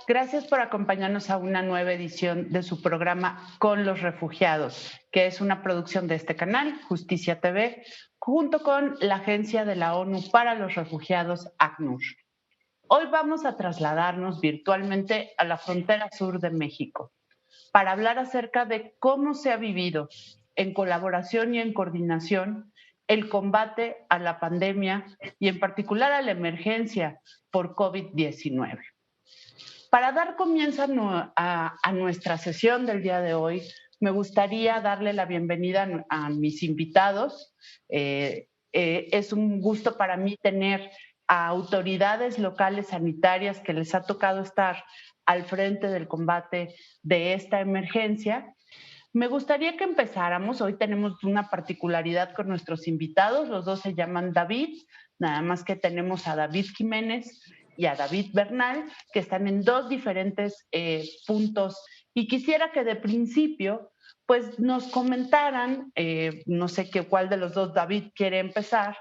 Gracias por acompañarnos a una nueva edición de su programa Con los Refugiados, que es una producción de este canal, Justicia TV, junto con la Agencia de la ONU para los Refugiados, ACNUR. Hoy vamos a trasladarnos virtualmente a la frontera sur de México para hablar acerca de cómo se ha vivido en colaboración y en coordinación el combate a la pandemia y en particular a la emergencia por COVID-19. Para dar comienzo a nuestra sesión del día de hoy, me gustaría darle la bienvenida a mis invitados. Es un gusto para mí tener a autoridades locales sanitarias que les ha tocado estar al frente del combate de esta emergencia. Me gustaría que empezáramos. Hoy tenemos una particularidad con nuestros invitados. Los dos se llaman David, nada más que tenemos a David Jiménez y a David Bernal, que están en dos diferentes puntos. Y quisiera que de principio pues nos comentaran, no sé cuál de los dos, David, quiere empezar,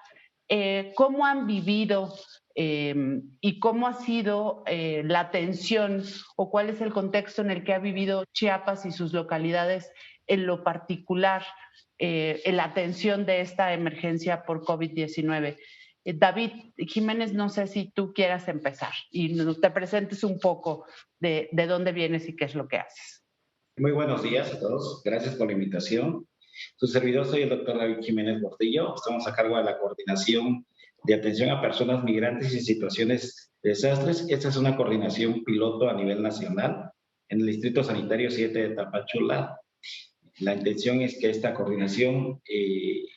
cómo han vivido y cómo ha sido la atención o cuál es el contexto en el que ha vivido Chiapas y sus localidades en lo particular en la atención de esta emergencia por COVID-19. David Jiménez, no sé si tú quieras empezar y te presentes un poco de dónde vienes y qué es lo que haces. Muy buenos días a todos. Gracias por la invitación. Su servidor soy el doctor David Jiménez Portillo. Estamos a cargo de la coordinación de atención a personas migrantes y situaciones de desastres. Esta es una coordinación piloto a nivel nacional en el Distrito Sanitario 7 de Tapachula. La intención es que esta coordinación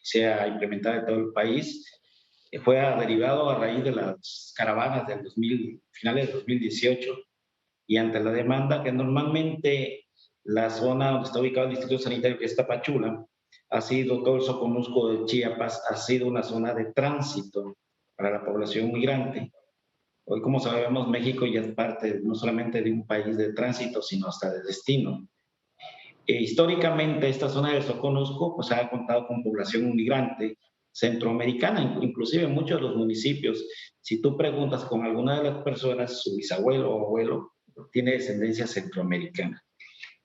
sea implementada en todo el país. Fue derivado a raíz de las caravanas del finales de 2018 y ante la demanda que normalmente la zona donde está ubicado el Distrito Sanitario, que es Tapachula, ha sido, todo el Soconusco de Chiapas, ha sido una zona de tránsito para la población migrante. Hoy, como sabemos, México ya es parte no solamente de un país de tránsito, sino hasta de destino. Históricamente, esta zona del Soconusco pues, ha contado con población migrante centroamericana, inclusive en muchos de los municipios. Si tú preguntas con alguna de las personas, su bisabuelo o abuelo tiene descendencia centroamericana.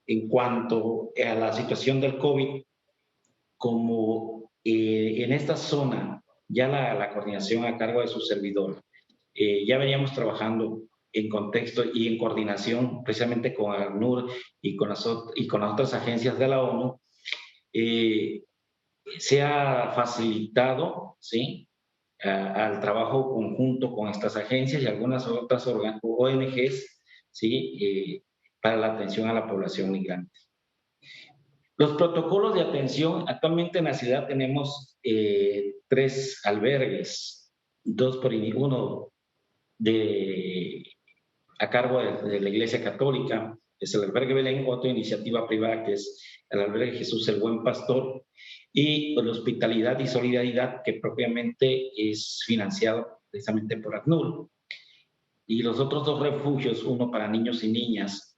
En cuanto a la situación del COVID, como en esta zona ya la coordinación a cargo de su servidor, ya veníamos trabajando en contexto y en coordinación precisamente con ACNUR y con las otras agencias de la ONU, se ha facilitado, ¿sí?, al trabajo conjunto con estas agencias y algunas otras ONGs, ¿sí?, para la atención a la población migrante. Los protocolos de atención, actualmente en la ciudad tenemos 3 albergues, uno a cargo de la Iglesia Católica, es el albergue Belén, otra iniciativa privada que es el albergue Jesús el Buen Pastor, y la Hospitalidad y Solidaridad, que propiamente es financiado precisamente por ACNUR. Y los otros 2 refugios, uno para niños y niñas,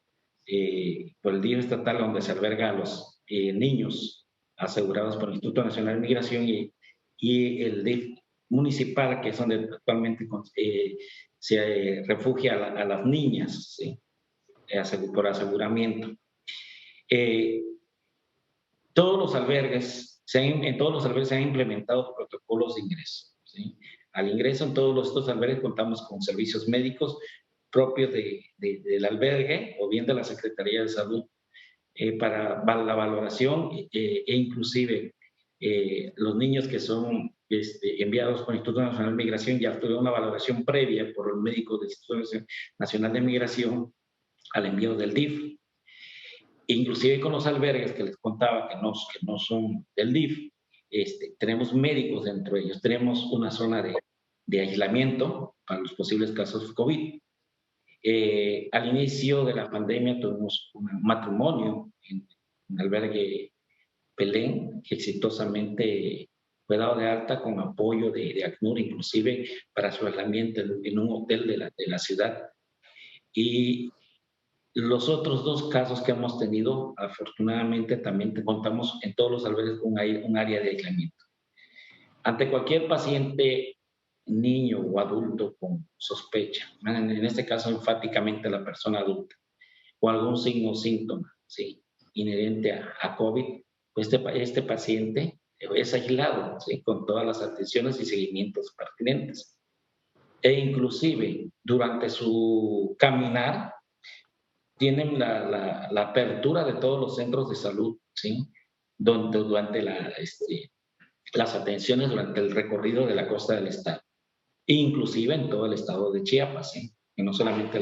por el DIF estatal, donde se alberga a los niños asegurados por el Instituto Nacional de Migración, y el DIF municipal, que es donde actualmente se refugia a las niñas, ¿sí?, por aseguramiento. Todos los albergues, en todos los albergues se han implementado protocolos de ingreso, ¿sí? Al ingreso en todos estos albergues contamos con servicios médicos propios del albergue o bien de la Secretaría de Salud para la valoración e inclusive los niños que son enviados por el Instituto Nacional de Migración ya tuvieron una valoración previa por los médicos del Instituto Nacional de Migración al envío del DIF. Inclusive con los albergues que les contaba que no son del DIF, tenemos médicos dentro de ellos, tenemos una zona de aislamiento para los posibles casos de COVID. Al inicio de la pandemia tuvimos un matrimonio en el albergue Belén, que exitosamente fue dado de alta con apoyo de ACNUR, inclusive para su aislamiento en un hotel de la ciudad. Y los otros 2 casos que hemos tenido, afortunadamente también contamos en todos los albergues con un área de aislamiento. Ante cualquier paciente niño o adulto con sospecha, en este caso enfáticamente la persona adulta, o algún signo o síntoma, ¿sí?, inherente a COVID, pues este paciente es aislado, ¿sí?, con todas las atenciones y seguimientos pertinentes. E inclusive durante su caminar tienen la apertura de todos los centros de salud, ¿sí?, durante las atenciones durante el recorrido de la costa del estado, inclusive en todo el estado de Chiapas, ¿sí?, y no solamente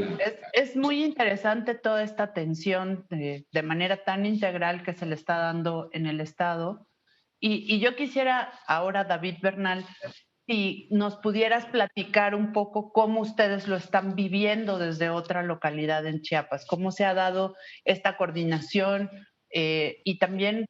Es muy interesante toda esta atención de manera tan integral que se le está dando en el estado. Y yo quisiera ahora, David Bernal, si nos pudieras platicar un poco cómo ustedes lo están viviendo desde otra localidad en Chiapas, cómo se ha dado esta coordinación y también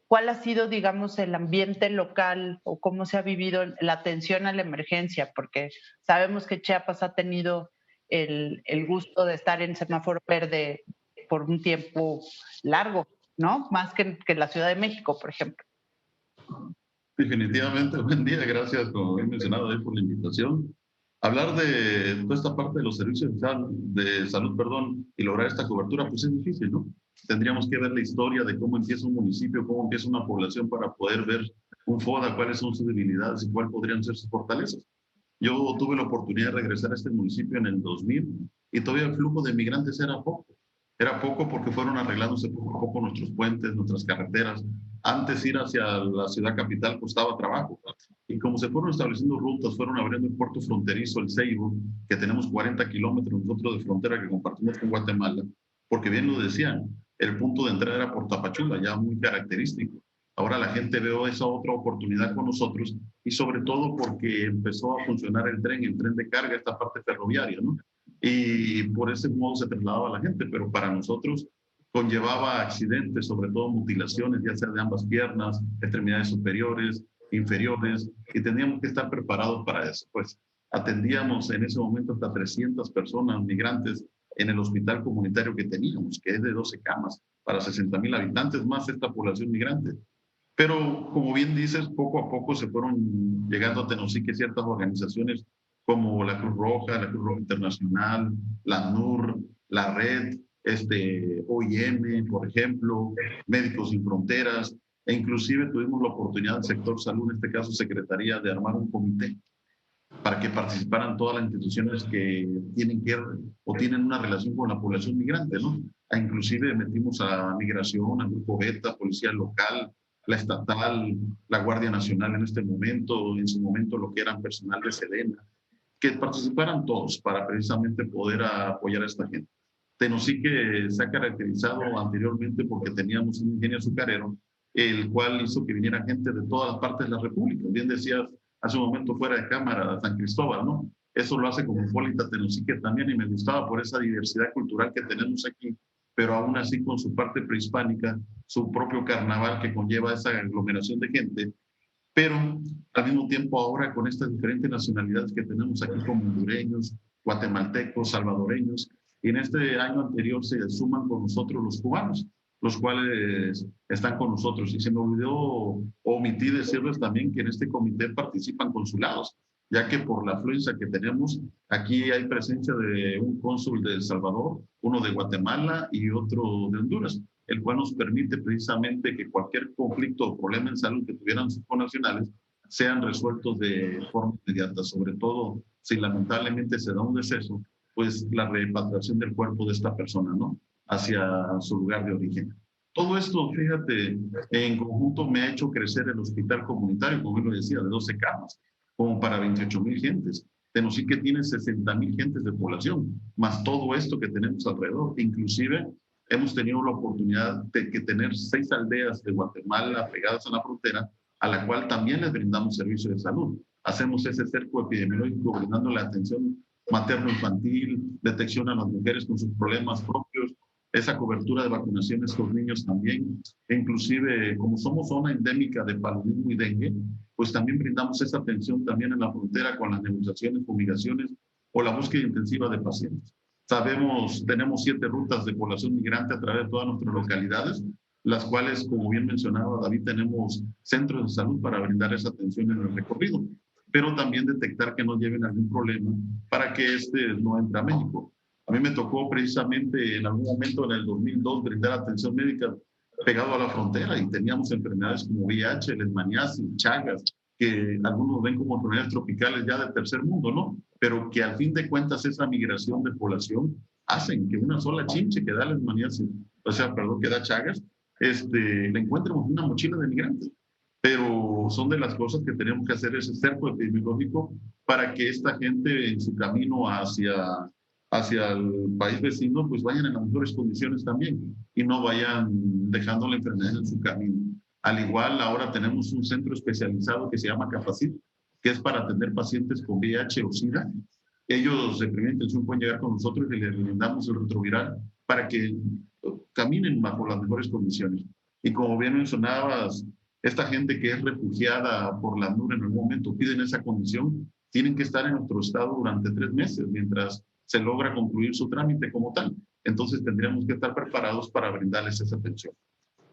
cuál ha sido, digamos, el ambiente local o cómo se ha vivido la atención a la emergencia, porque sabemos que Chiapas ha tenido el gusto de estar en semáforo verde por un tiempo largo, ¿no? Más que la Ciudad de México, por ejemplo. Definitivamente, buen día, gracias, como he mencionado ahí, por la invitación. Hablar de toda esta parte de los servicios de salud, y lograr esta cobertura, pues es difícil, ¿no? Tendríamos que ver la historia de cómo empieza un municipio, cómo empieza una población para poder ver un FODA, cuáles son sus debilidades y cuáles podrían ser sus fortalezas. Yo tuve la oportunidad de regresar a este municipio en el 2000 y todavía el flujo de migrantes era poco. Era poco porque fueron arreglándose poco a poco nuestros puentes, nuestras carreteras. Antes ir hacia la ciudad capital costaba trabajo. Y como se fueron estableciendo rutas, fueron abriendo el puerto fronterizo, el Ceibo, que tenemos 40 kilómetros nosotros de frontera que compartimos con Guatemala, porque bien lo decían, el punto de entrada era por Tapachula, ya muy característico. Ahora la gente veo esa otra oportunidad con nosotros y sobre todo porque empezó a funcionar el tren de carga, esta parte ferroviaria, ¿no? Y por ese modo se trasladaba la gente, pero para nosotros conllevaba accidentes, sobre todo mutilaciones, ya sea de ambas piernas, extremidades superiores, inferiores, y teníamos que estar preparados para eso. Pues atendíamos en ese momento hasta 300 personas migrantes en el hospital comunitario que teníamos, que es de 12 camas para 60,000 habitantes, más esta población migrante. Pero, como bien dices, poco a poco se fueron llegando a Tenosique ciertas organizaciones como la Cruz Roja Internacional, la ACNUR, la Red, OIM, por ejemplo, Médicos Sin Fronteras, e inclusive tuvimos la oportunidad del sector salud, en este caso Secretaría, de armar un comité para que participaran todas las instituciones que tienen que o tienen una relación con la población migrante, ¿no? Inclusive metimos a Migración, al Grupo Beta, Policía Local, la Estatal, la Guardia Nacional en en su momento lo que eran personal de Sedena, que participaran todos para precisamente poder apoyar a esta gente. Tenosique se ha caracterizado anteriormente porque teníamos un ingenio azucarero, el cual hizo que viniera gente de todas las partes de la República. Bien decías hace un momento fuera de cámara, San Cristóbal, ¿no? Eso lo hace Cosmopolita Tenosique también, y me gustaba por esa diversidad cultural que tenemos aquí, pero aún así con su parte prehispánica, su propio carnaval que conlleva esa aglomeración de gente, pero al mismo tiempo ahora con estas diferentes nacionalidades que tenemos aquí como hondureños, guatemaltecos, salvadoreños, y en este año anterior se suman con nosotros los cubanos, los cuales están con nosotros. Y se me olvidó omitir decirles también que en este comité participan consulados, ya que por la afluencia que tenemos, aquí hay presencia de un cónsul de El Salvador, uno de Guatemala y otro de Honduras, el cual nos permite precisamente que cualquier conflicto o problema en salud que tuvieran sus connacionales sean resueltos de forma inmediata, sobre todo si lamentablemente se da un deceso, pues la repatriación del cuerpo de esta persona, ¿no?, hacia su lugar de origen. Todo esto, fíjate, en conjunto me ha hecho crecer el hospital comunitario, como lo decía, de 12 camas, como para 28,000 gentes. Tenosique tiene 60,000 gentes de población, más todo esto que tenemos alrededor. Inclusive hemos tenido la oportunidad de tener 6 aldeas de Guatemala pegadas a la frontera, a la cual también les brindamos servicio de salud. Hacemos ese cerco epidemiológico brindando la atención materno-infantil, detección a las mujeres con sus problemas propios, esa cobertura de vacunaciones con niños también. E inclusive, como somos zona endémica de paludismo y dengue, pues también brindamos esa atención también en la frontera con las negociaciones, fumigaciones o la búsqueda intensiva de pacientes. Sabemos, tenemos 7 rutas de población migrante a través de todas nuestras localidades, las cuales, como bien mencionaba David, tenemos centros de salud para brindar esa atención en el recorrido. pero también detectar que no lleven algún problema para que no entre a México. A mí me tocó precisamente en algún momento en el 2002 brindar atención médica pegado a la frontera y teníamos enfermedades como VIH, leishmaniasis, Chagas, que algunos ven como enfermedades tropicales ya del tercer mundo, ¿no? Pero que al fin de cuentas esa migración de población hacen que una sola chinche que da leishmaniasis, o sea, perdón, que da Chagas, le encuentremos una mochila de migrantes. Pero son de las cosas que tenemos que hacer ese cerco epidemiológico para que esta gente en su camino hacia el país vecino, pues vayan en las mejores condiciones también y no vayan dejando la enfermedad en su camino. Al igual, ahora tenemos un centro especializado que se llama Capacit, que es para atender pacientes con VIH o SIDA. Ellos de primera intención pueden llegar con nosotros y les brindamos el retroviral para que caminen bajo las mejores condiciones. Y como bien mencionabas, esta gente que es refugiada por la ACNUR en algún momento piden esa condición, tienen que estar en nuestro estado durante 3 meses mientras se logra concluir su trámite como tal. Entonces tendríamos que estar preparados para brindarles esa atención.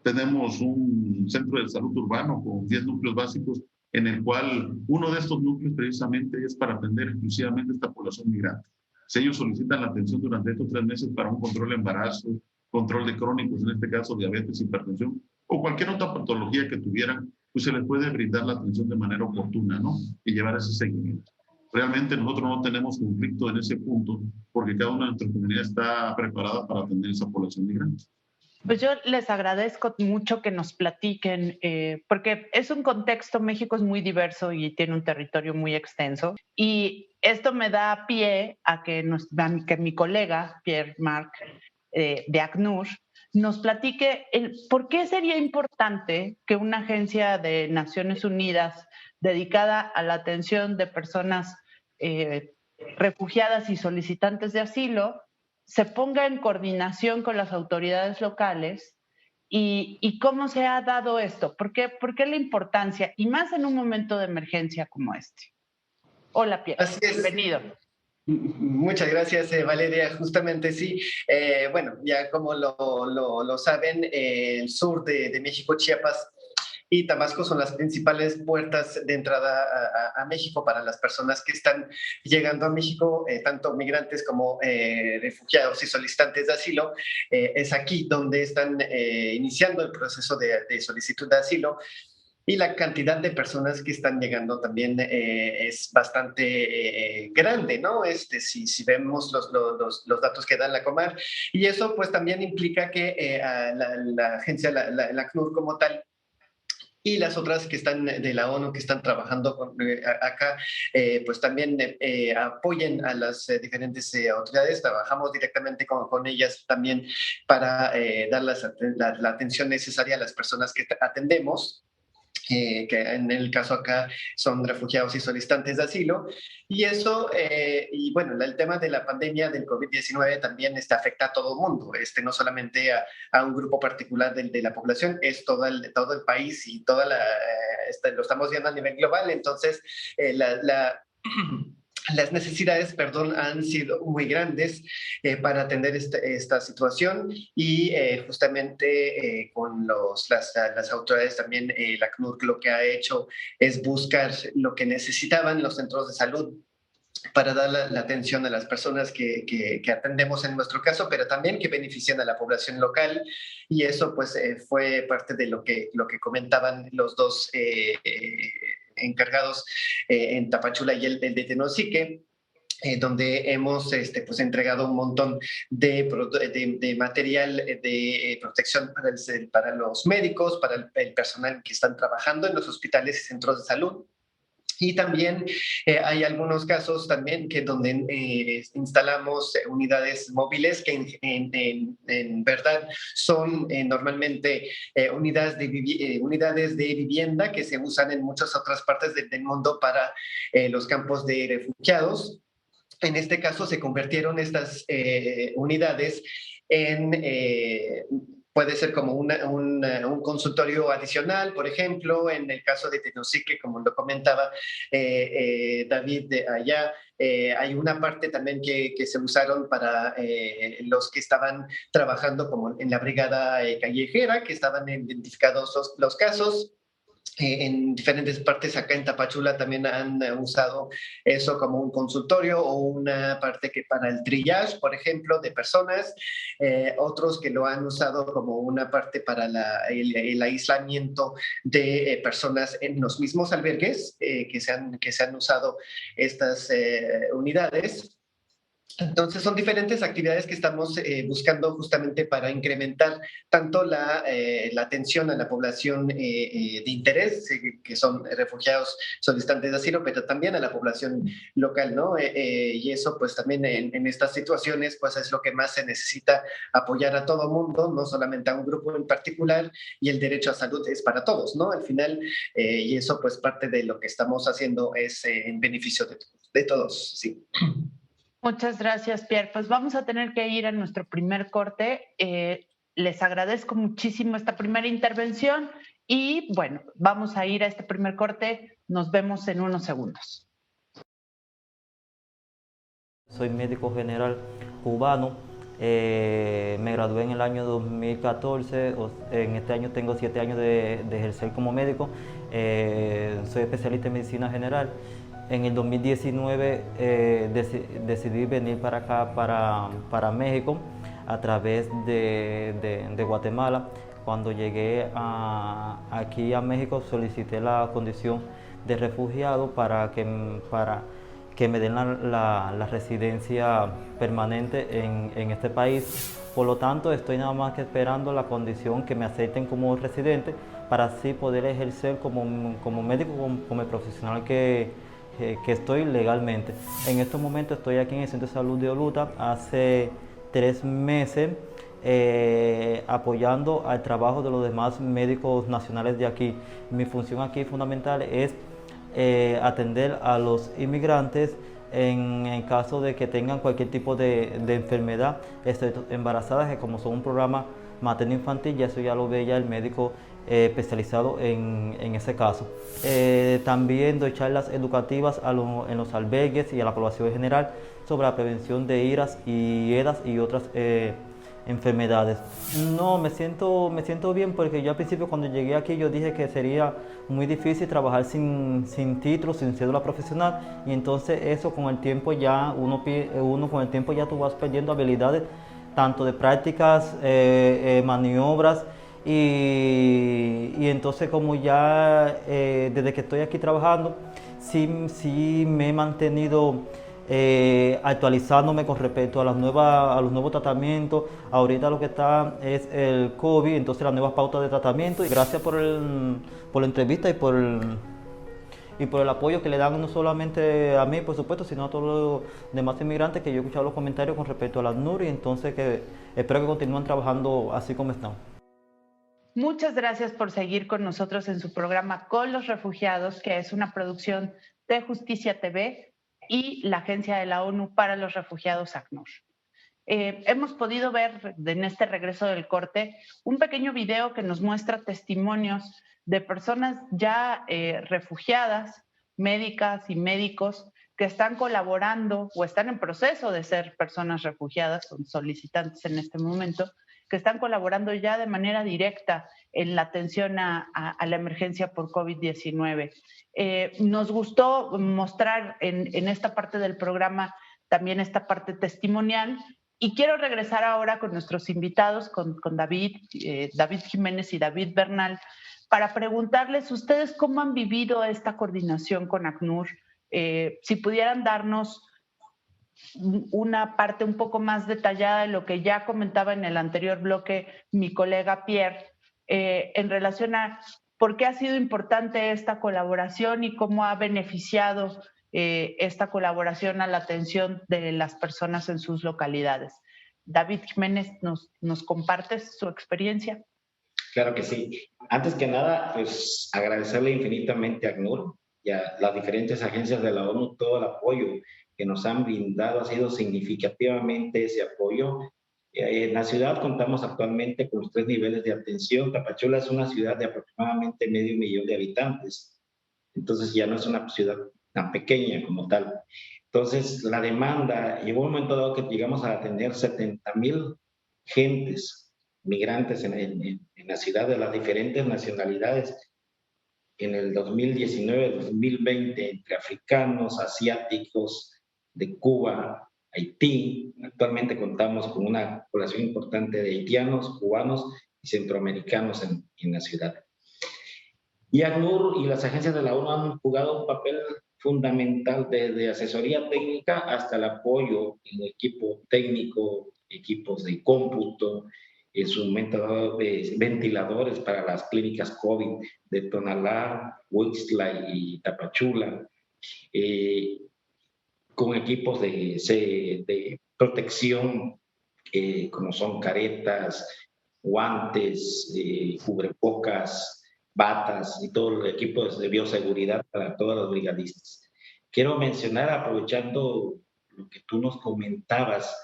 Tenemos un centro de salud urbano con 10 núcleos básicos en el cual uno de estos núcleos precisamente es para atender exclusivamente a esta población migrante. Si ellos solicitan la atención durante estos 3 meses para un control de embarazo, control de crónicos, en este caso diabetes, hipertensión, o cualquier otra patología que tuvieran, pues se les puede brindar la atención de manera oportuna, ¿no? Y llevar ese seguimiento. Realmente nosotros no tenemos conflicto en ese punto porque cada una de nuestras comunidades está preparada para atender esa población migrante. Pues yo les agradezco mucho que nos platiquen, porque es un contexto, México es muy diverso y tiene un territorio muy extenso, y esto me da pie a que mi colega, Pierre-Marc, de ACNUR, nos platique por qué sería importante que una agencia de Naciones Unidas dedicada a la atención de personas refugiadas y solicitantes de asilo se ponga en coordinación con las autoridades locales y cómo se ha dado esto. ¿Por qué la importancia? Y más en un momento de emergencia como este. Hola, Pierre. Bienvenido. Muchas gracias, Valeria. Justamente sí. Bueno, ya como lo saben, el sur de México, Chiapas y Tabasco son las principales puertas de entrada a México para las personas que están llegando a México, tanto migrantes como refugiados y solicitantes de asilo. Es aquí donde están iniciando el proceso de solicitud de asilo. Y la cantidad de personas que están llegando también es bastante grande, ¿no? Si vemos los datos que da la Comar. Y eso pues también implica que la agencia, la ACNUR como tal, y las otras que están de la ONU que están trabajando acá, pues también apoyen a las diferentes autoridades. Trabajamos directamente con ellas también para dar la atención necesaria a las personas que atendemos. Que en el caso acá son refugiados y solicitantes de asilo. Y eso, y bueno, el tema de la pandemia del COVID-19 también afecta a todo el mundo, no solamente a un grupo particular de la población, es todo el país y lo estamos viendo a nivel global. Entonces, las necesidades, han sido muy grandes para atender esta situación y justamente con las autoridades también, la ACNUR lo que ha hecho es buscar lo que necesitaban los centros de salud para dar la atención a las personas que atendemos en nuestro caso, pero también que benefician a la población local. Y eso pues fue parte de lo que comentaban los dos encargados en Tapachula y el de Tenosique, donde hemos pues, entregado un montón de material de protección para los médicos, para el personal que están trabajando en los hospitales y centros de salud. Y también hay algunos casos también donde instalamos unidades móviles que en verdad son normalmente unidades de vivienda que se usan en muchas otras partes del mundo para los campos de refugiados. En este caso se convirtieron estas unidades en... puede ser como un consultorio adicional, por ejemplo, en el caso de Tenosique, como lo comentaba David de allá, hay una parte también que se usaron para los que estaban trabajando como en la brigada callejera, que estaban identificados los casos. en diferentes partes acá en Tapachula también han usado eso como un consultorio o una parte que para el triage, por ejemplo, de personas, otros que lo han usado como una parte para el aislamiento de personas en los mismos albergues que se han usado estas unidades. Entonces son diferentes actividades que estamos buscando justamente para incrementar tanto la atención a la población de interés, que son refugiados solicitantes de asilo, pero también a la población local, ¿no? Y eso pues también en estas situaciones pues es lo que más se necesita, apoyar a todo mundo, no solamente a un grupo en particular, y el derecho a salud es para todos, ¿no? Al final, y eso pues parte de lo que estamos haciendo es en beneficio de todos, sí. Muchas gracias, Pierre. Pues vamos a tener que ir a nuestro primer corte. Les agradezco muchísimo esta primera intervención y bueno, vamos a ir a este primer corte. Nos vemos en unos segundos. Soy médico general cubano. Me gradué en el año 2014. En este año tengo 7 años de ejercer como médico. Soy especialista en medicina general. En el 2019 decidí venir para acá, para México, a través de Guatemala. Cuando llegué aquí a México solicité la condición de refugiado para que me den la residencia permanente en este país. Por lo tanto, estoy nada más que esperando la condición que me acepten como residente para así poder ejercer como médico, como el profesional que estoy legalmente. En estos momentos estoy aquí en el Centro de Salud de Oluta hace 3 meses apoyando al trabajo de los demás médicos nacionales de aquí. Mi función aquí fundamental es atender a los inmigrantes en caso de que tengan cualquier tipo de enfermedad, embarazadas, que como son un programa materno-infantil, ya eso ya lo ve ya el médico especializado en ese caso. También doy charlas educativas en los albergues y a la población en general sobre la prevención de IRAS y EDAS y otras enfermedades. No, me siento bien porque yo al principio cuando llegué aquí yo dije que sería muy difícil trabajar sin título, sin cédula profesional, y entonces eso con el tiempo ya uno con el tiempo ya tú vas perdiendo habilidades tanto de prácticas, maniobras, y entonces como ya desde que estoy aquí trabajando sí me he mantenido actualizándome con respecto a los nuevos tratamientos. Ahorita lo que está es el COVID, entonces las nuevas pautas de tratamiento. Y gracias por la entrevista y por el apoyo que le dan no solamente a mí, por supuesto, sino a todos los demás inmigrantes, que yo he escuchado los comentarios con respecto a la ACNUR, y entonces que espero que continúen trabajando así como están. Muchas gracias por seguir con nosotros en su programa Con los Refugiados, que es una producción de Justicia TV y la Agencia de la ONU para los Refugiados, ACNUR. Hemos podido ver en este regreso del corte un pequeño video que nos muestra testimonios de personas ya refugiadas, médicas y médicos, que están colaborando o están en proceso de ser personas refugiadas, son solicitantes en este momento, que están colaborando ya de manera directa en la atención a la emergencia por COVID-19. Nos gustó mostrar en esta parte del programa también esta parte testimonial, y quiero regresar ahora con nuestros invitados, con David Jiménez y David Bernal, para preguntarles ustedes cómo han vivido esta coordinación con ACNUR. Si pudieran darnos una parte un poco más detallada de lo que ya comentaba en el anterior bloque mi colega Pierre, en relación a por qué ha sido importante esta colaboración y cómo ha beneficiado esta colaboración a la atención de las personas en sus localidades. David Jiménez, ¿nos compartes su experiencia? Claro que sí. Antes que nada, pues agradecerle infinitamente a ACNUR y a las diferentes agencias de la ONU todo el apoyo que nos han brindado. Ha sido significativamente ese apoyo. En la ciudad contamos actualmente con los 3 niveles de atención. Tapachula es una ciudad de aproximadamente 500,000 de habitantes, entonces ya no es una ciudad tan pequeña como tal. Entonces la demanda, llegó un momento dado que llegamos a atender 70,000 gentes migrantes en la ciudad, de las diferentes nacionalidades. en el 2019-2020 entre africanos, asiáticos, de Cuba, Haití. Actualmente contamos con una población importante de haitianos, cubanos y centroamericanos en la ciudad. Y ACNUR y las agencias de la ONU han jugado un papel fundamental desde asesoría técnica hasta el apoyo en equipo técnico, equipos de cómputo, en su momento ventiladores para las clínicas COVID de Tonalá, Huixtla y Tapachula, con equipos de protección como son caretas, guantes, cubrebocas, batas y todo el equipo de bioseguridad para todos los brigadistas. Quiero mencionar, aprovechando lo que tú nos comentabas,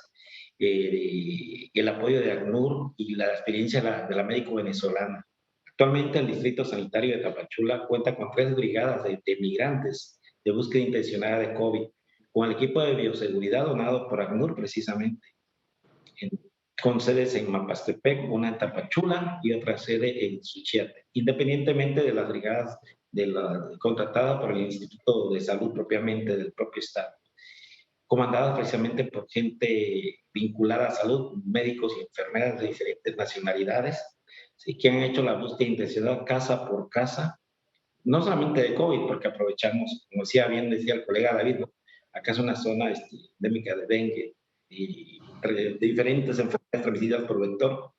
el apoyo de ACNUR y la experiencia de la médico venezolana. Actualmente el Distrito Sanitario de Tapachula cuenta con 3 brigadas de migrantes de búsqueda intencionada de COVID, con el equipo de bioseguridad donado por ACNUR precisamente, con sedes en Mapastepec, una en Tapachula y otra sede en Suchiate, independientemente de las brigadas contratadas por el Instituto de Salud propiamente del propio Estado, comandadas precisamente por gente vinculada a salud, médicos y enfermeras de diferentes nacionalidades, ¿sí?, que han hecho la búsqueda intencionada casa por casa, no solamente de COVID, porque aprovechamos, como decía el colega David, ¿no? Acá es una zona endémica de dengue y de diferentes enfermedades transmitidas por vector,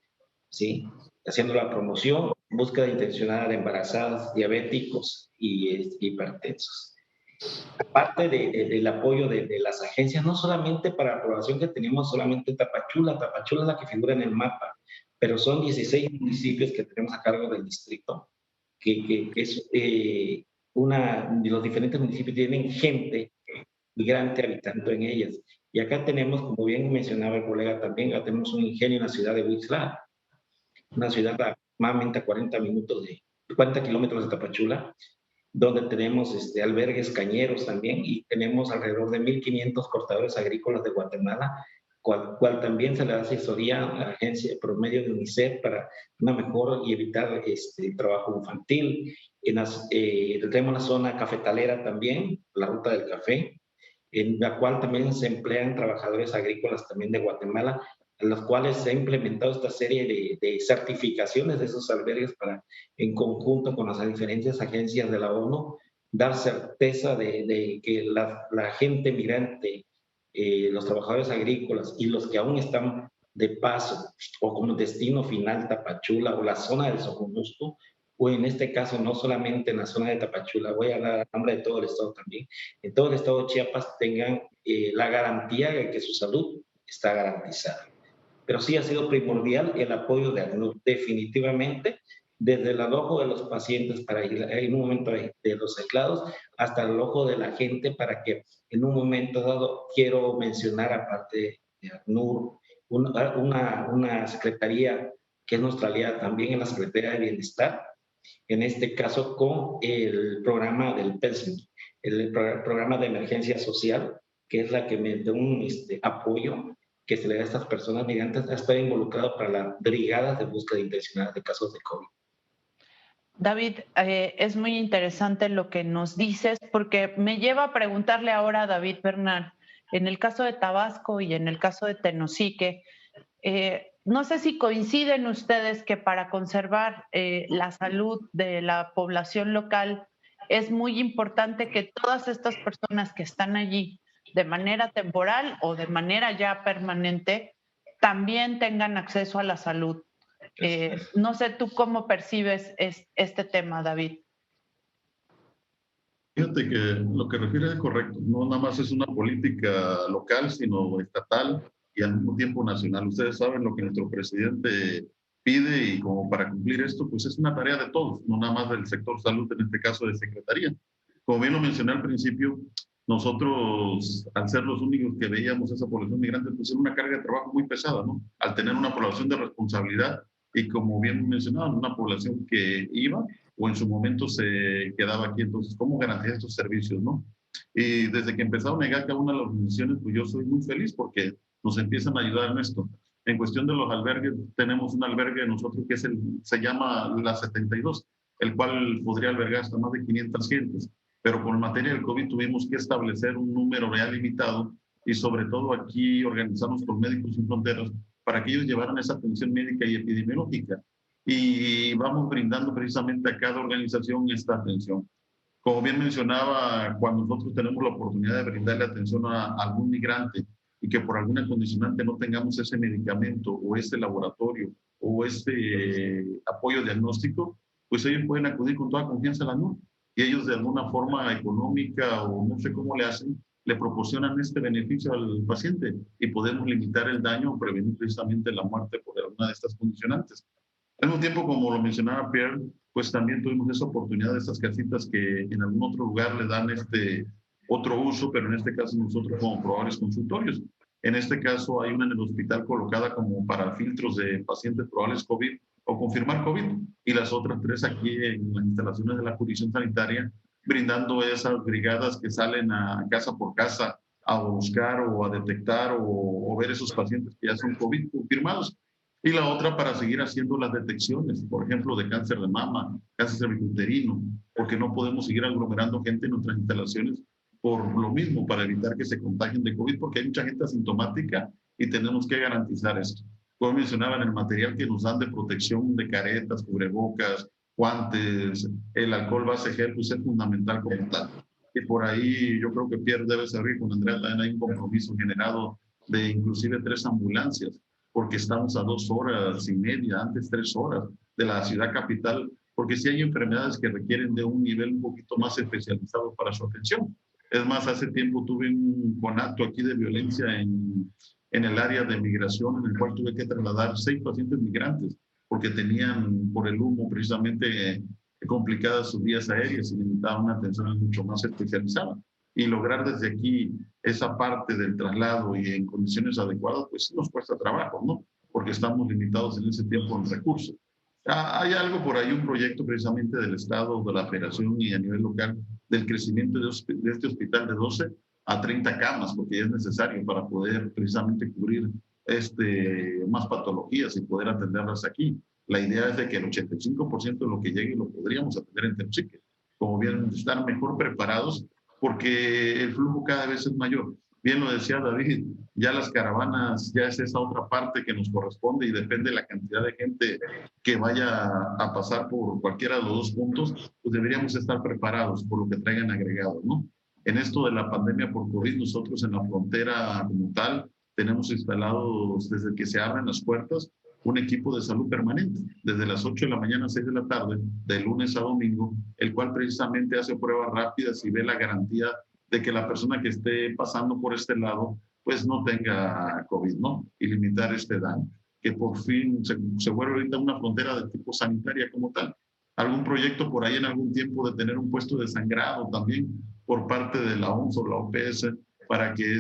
¿sí?, haciendo la promoción, búsqueda intencionada de embarazadas, diabéticos y hipertensos. Aparte del apoyo de las agencias, no solamente para la población que tenemos solamente Tapachula es la que figura en el mapa, pero son 16 municipios que tenemos a cargo del distrito, que es los diferentes municipios tienen gente migrante habitando en ellas. Y acá tenemos, como bien mencionaba el colega también, acá tenemos un ingenio en la ciudad de Huixtla, una ciudad aproximadamente a 40 kilómetros de Tapachula, donde tenemos albergues cañeros también, y tenemos alrededor de 1.500 cortadores agrícolas de Guatemala, cual también se le da asesoría a la agencia por medio de UNICEF para una mejor y evitar el trabajo infantil. Tenemos la zona cafetalera también, la ruta del café, en la cual también se emplean trabajadores agrícolas también de Guatemala, en los cuales se ha implementado esta serie de certificaciones de esos albergues para, en conjunto con las diferentes agencias de la ONU, dar certeza de que la gente migrante, los trabajadores agrícolas y los que aún están de paso o como destino final Tapachula o la zona del Soconusco, o en este caso no solamente en la zona de Tapachula, voy a hablar a nombre de todo el estado también, en todo el estado de Chiapas tengan la garantía de que su salud está garantizada. Pero sí ha sido primordial el apoyo de ACNUR, definitivamente, desde el ojo de los pacientes para ir en un momento de los aislados hasta el ojo de la gente para que en un momento dado, quiero mencionar aparte de ACNUR, una secretaría que es nuestra aliada también en la Secretaría de Bienestar, en este caso con el programa del PESM, el programa de emergencia social, que es la que me da un apoyo que se le da a estas personas migrantes a estar involucrado para las brigadas de búsqueda intencional de casos de COVID. David, es muy interesante lo que nos dices, porque me lleva a preguntarle ahora a David Bernal, en el caso de Tabasco y en el caso de Tenosique, no sé si coinciden ustedes que para conservar la salud de la población local es muy importante que todas estas personas que están allí de manera temporal o de manera ya permanente también tengan acceso a la salud. No sé tú cómo percibes este tema, David. Fíjate que lo que refiere es correcto, no nada más es una política local, sino estatal y al mismo tiempo nacional. Ustedes saben lo que nuestro presidente pide y como para cumplir esto, pues es una tarea de todos, no nada más del sector salud, en este caso de secretaría. Como bien lo mencioné al principio, nosotros, al ser los únicos que veíamos esa población migrante, pues era una carga de trabajo muy pesada, ¿no? Al tener una población de responsabilidad y como bien mencionaban, una población que iba o en su momento se quedaba aquí. Entonces, ¿cómo garantizar estos servicios, no? Y desde que empezaron a llegar cada una de las organizaciones, pues yo soy muy feliz porque nos empiezan a ayudar en esto. En cuestión de los albergues, tenemos un albergue nosotros que se llama La 72. el cual podría albergar hasta más de 500 gentes. Pero con materia del COVID tuvimos que establecer un número real limitado y sobre todo aquí organizarnos con Médicos Sin Fronteras para que ellos llevaran esa atención médica y epidemiológica. Y vamos brindando precisamente a cada organización esta atención. Como bien mencionaba, cuando nosotros tenemos la oportunidad de brindarle atención a algún migrante y que por alguna condicionante no tengamos ese medicamento o ese laboratorio o ese apoyo diagnóstico, pues ellos pueden acudir con toda confianza a la ANUR y ellos de alguna forma económica o no sé cómo le hacen, le proporcionan este beneficio al paciente y podemos limitar el daño o prevenir precisamente la muerte por alguna de estas condicionantes. Al mismo tiempo, como lo mencionaba Pierre, pues también tuvimos esa oportunidad de estas casitas que en algún otro lugar le dan otro uso, pero en este caso nosotros como probables consultorios. En este caso hay una en el hospital colocada como para filtros de pacientes probables COVID o confirmar COVID y las otras 3 aquí en las instalaciones de la jurisdicción sanitaria brindando esas brigadas que salen a casa por casa a buscar o a detectar o ver esos pacientes que ya son COVID confirmados. Y la otra para seguir haciendo las detecciones, por ejemplo, de cáncer de mama, cáncer cervicuterino, porque no podemos seguir aglomerando gente en nuestras instalaciones por lo mismo, para evitar que se contagien de COVID, porque hay mucha gente asintomática y tenemos que garantizar esto. Como mencionaban, el material que nos dan de protección de caretas, cubrebocas, guantes, el alcohol base gel, pues es fundamental como tal. Y por ahí yo creo que Pierre debe saber, con Andrea también hay un compromiso generado de inclusive 3 ambulancias, porque estamos a 2 horas y media, antes 3 horas de la ciudad capital, porque sí hay enfermedades que requieren de un nivel un poquito más especializado para su atención. Es más, hace tiempo tuve un conato aquí de violencia en el área de migración, en el cual tuve que trasladar 6 pacientes migrantes, porque tenían por el humo precisamente complicadas sus vías aéreas y necesitaban una atención mucho más especializada. Y lograr desde aquí esa parte del traslado y en condiciones adecuadas, pues sí nos cuesta trabajo, ¿no? Porque estamos limitados en ese tiempo en recursos. Hay algo por ahí, un proyecto precisamente del Estado, de la Federación y a nivel local, del crecimiento de este hospital de 12 a 30 camas, porque ya es necesario para poder precisamente cubrir más patologías y poder atenderlas aquí. La idea es de que el 85% de lo que llegue lo podríamos atender en Temucique. Como bien, estar mejor preparados porque el flujo cada vez es mayor. Bien lo decía David, ya las caravanas, ya es esa otra parte que nos corresponde y depende de la cantidad de gente que vaya a pasar por cualquiera de los 2 puntos, pues deberíamos estar preparados por lo que traigan agregado, ¿no? En esto de la pandemia por COVID, nosotros en la frontera como tal, tenemos instalados desde que se abren las puertas un equipo de salud permanente, desde las 8 de la mañana a 6 de la tarde, de lunes a domingo, el cual precisamente hace pruebas rápidas y ve la garantía de que la persona que esté pasando por este lado, pues no tenga COVID, ¿no? Y limitar este daño, que por fin se vuelve ahorita una frontera de tipo sanitaria como tal. Algún proyecto por ahí en algún tiempo de tener un puesto de sangrado también por parte de la OMS o la OPS, para que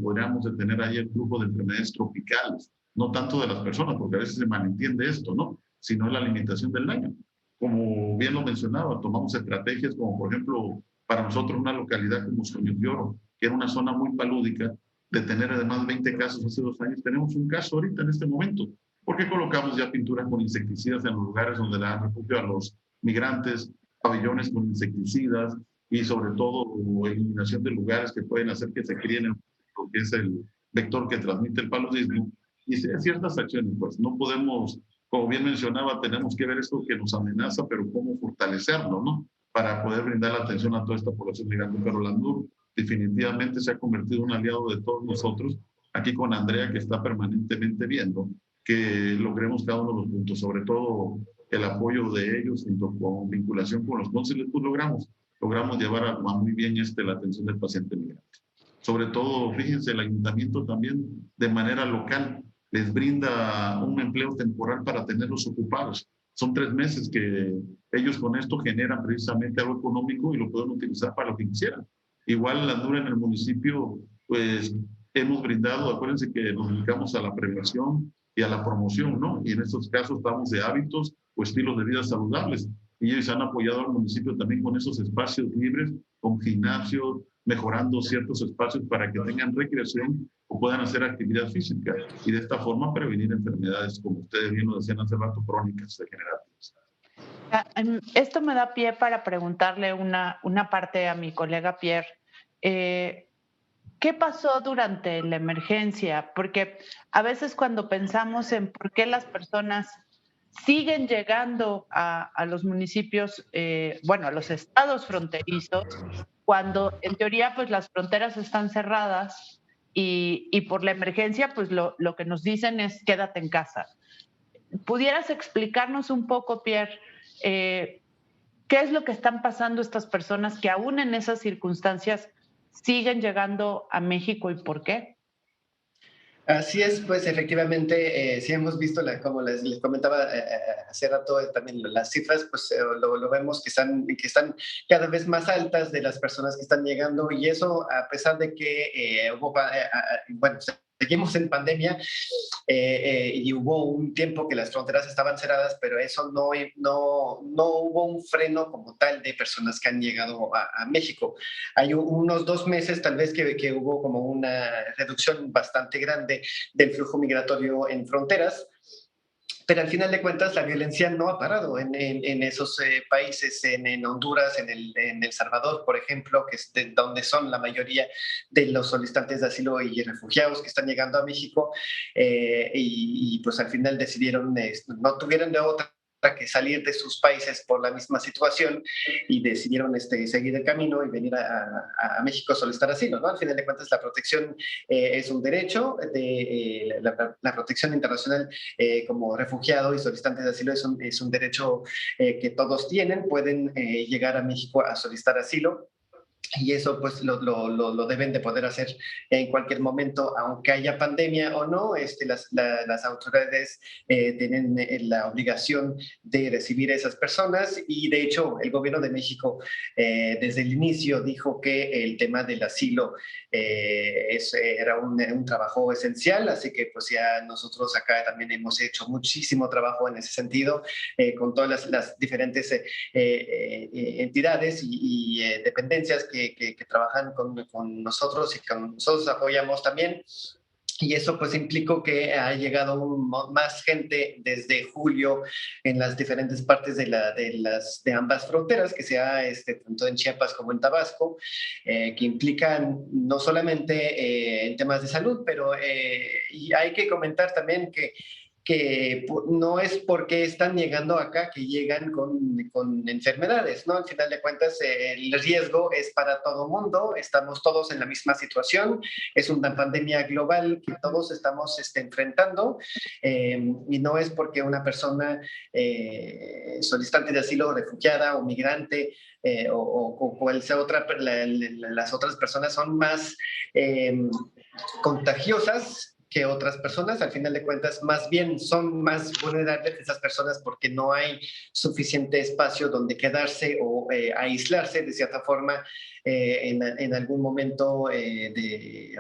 podamos tener ahí el flujo de enfermedades tropicales, no tanto de las personas, porque a veces se malentiende esto, ¿no? Sino la limitación del daño. Como bien lo mencionaba, tomamos estrategias como, por ejemplo, para nosotros una localidad como Sueños de Oro, que era una zona muy palúdica, de tener además 20 casos hace 2 años, tenemos un caso ahorita en este momento, porque colocamos ya pinturas con insecticidas en los lugares donde dan refugio a los migrantes, pabellones con insecticidas y sobre todo eliminación de lugares que pueden hacer que se críen lo que es el vector que transmite el paludismo. Y ciertas acciones, pues no podemos, como bien mencionaba, tenemos que ver esto que nos amenaza, pero cómo fortalecerlo, ¿no? Para poder brindar la atención a toda esta población migrante. Pero la ANUR definitivamente se ha convertido en un aliado de todos nosotros, aquí con Andrea, que está permanentemente viendo que logremos cada uno de los puntos, sobre todo el apoyo de ellos, junto con vinculación con los cónsules, pues logramos llevar a muy bien la atención del paciente migrante. Sobre todo, fíjense, el ayuntamiento también de manera local les brinda un empleo temporal para tenerlos ocupados. Son 3 meses que ellos con esto generan precisamente algo económico y lo pueden utilizar para lo que quisieran. Igual la ANUR en el municipio, pues hemos brindado, acuérdense que nos dedicamos a la prevención y a la promoción, ¿no? Y en estos casos estamos de hábitos o estilos de vida saludables. Y ellos han apoyado al municipio también con esos espacios libres, con gimnasios, mejorando ciertos espacios para que tengan recreación o puedan hacer actividad física y de esta forma prevenir enfermedades, como ustedes bien lo decían hace rato, crónicas degenerativas. Esto me da pie para preguntarle una parte a mi colega Pierre. ¿Qué pasó durante la emergencia? Porque a veces cuando pensamos en por qué las personas siguen llegando a los municipios, a los estados fronterizos, cuando en teoría pues las fronteras están cerradas y por la emergencia pues lo que nos dicen es quédate en casa. ¿Pudieras explicarnos un poco, Pierre, qué es lo que están pasando estas personas que aún en esas circunstancias siguen llegando a México y por qué? Así es, pues efectivamente, sí hemos visto, como les comentaba hace rato, también las cifras, pues lo vemos que están cada vez más altas de las personas que están llegando y eso a pesar de que bueno, seguimos en pandemia y hubo un tiempo que las fronteras estaban cerradas, pero eso no hubo un freno como tal de personas que han llegado a México. Hay unos 2 meses tal vez que hubo como una reducción bastante grande del flujo migratorio en fronteras, pero al final de cuentas la violencia no ha parado en esos países, en Honduras, en El Salvador, por ejemplo, que es donde son la mayoría de los solicitantes de asilo y refugiados que están llegando a México, pues al final decidieron, no tuvieron de otra que salir de sus países por la misma situación y decidieron seguir el camino y venir a México a solicitar asilo, ¿no? Al final de cuentas, la protección es un derecho, la protección internacional como refugiado y solicitante de asilo es un derecho que todos tienen, pueden llegar a México a solicitar asilo. Y eso pues lo deben de poder hacer en cualquier momento, aunque haya pandemia o no, las autoridades tienen la obligación de recibir a esas personas y de hecho el gobierno de México desde el inicio dijo que el tema del asilo era un trabajo esencial, así que pues ya nosotros acá también hemos hecho muchísimo trabajo en ese sentido con todas las diferentes entidades y dependencias que trabajan con nosotros y con nosotros apoyamos también. Y eso pues implicó que ha llegado más gente desde julio en las diferentes partes de ambas fronteras, que sea tanto en Chiapas como en Tabasco, que implican no solamente en temas de salud, pero y hay que comentar también que no es porque están llegando acá que llegan con enfermedades, ¿no? Al final de cuentas, el riesgo es para todo mundo, estamos todos en la misma situación, es una pandemia global que todos estamos enfrentando y no es porque una persona solicitante de asilo, refugiada o migrante o cual sea las otras personas son más contagiosas que otras personas, al final de cuentas, más bien son más vulnerables esas personas porque no hay suficiente espacio donde quedarse o aislarse de cierta forma en algún momento o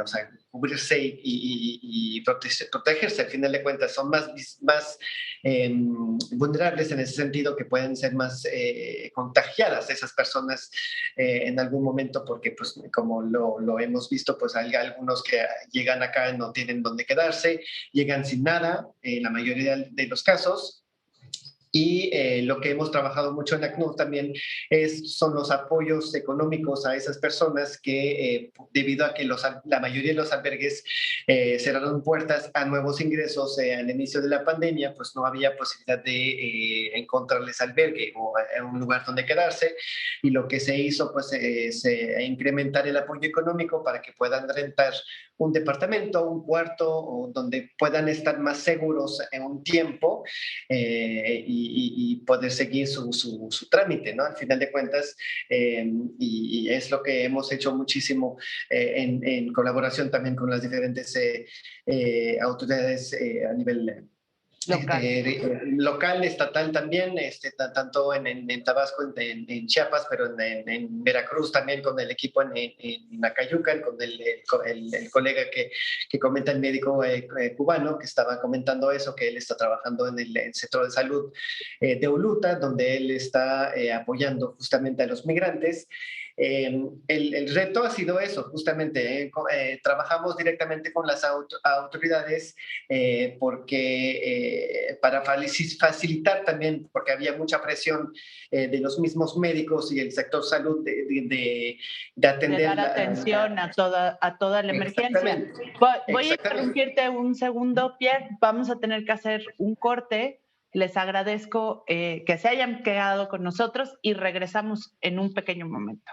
sea, cubrirse y protegerse. Al final de cuentas, son más vulnerables en ese sentido que pueden ser más contagiadas esas personas en algún momento porque, pues, como lo hemos visto, pues hay algunos que llegan acá y no tienen dónde quedarse, llegan sin nada, en la mayoría de los casos. Y lo que hemos trabajado mucho en ACNUR también son los apoyos económicos a esas personas que debido a que la mayoría de los albergues cerraron puertas a nuevos ingresos al inicio de la pandemia, pues no había posibilidad de encontrarles albergue o un lugar donde quedarse. Y lo que se hizo pues incrementar el apoyo económico para que puedan rentar un departamento, un cuarto, o donde puedan estar más seguros en un tiempo y poder seguir su trámite, ¿no? Al final de cuentas, y es lo que hemos hecho muchísimo en colaboración también con las diferentes autoridades a nivel local, estatal también, tanto en Tabasco, en Chiapas, pero en Veracruz también con el equipo en Acayucan, con el colega que comenta el médico cubano, que estaba comentando eso, que él está trabajando en el centro de salud de Oluta, donde él está apoyando justamente a los migrantes. El reto ha sido eso, justamente. Trabajamos directamente con las autoridades para facilitar también, porque había mucha presión de los mismos médicos y el sector salud de atender. De dar atención a toda la emergencia. Voy a interrumpirte un segundo, Pierre. Vamos a tener que hacer un corte. Les agradezco que se hayan quedado con nosotros y regresamos en un pequeño momento.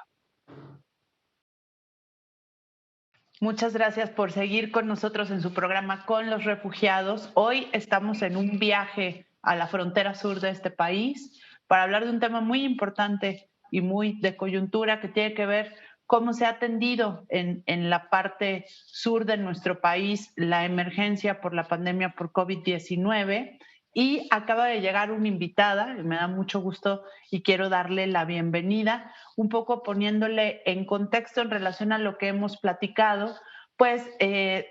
Muchas gracias por seguir con nosotros en su programa Con los Refugiados. Hoy estamos en un viaje a la frontera sur de este país para hablar de un tema muy importante y muy de coyuntura que tiene que ver cómo se ha atendido en la parte sur de nuestro país la emergencia por la pandemia por COVID-19. Y acaba de llegar una invitada, me da mucho gusto y quiero darle la bienvenida, un poco poniéndole en contexto en relación a lo que hemos platicado. Pues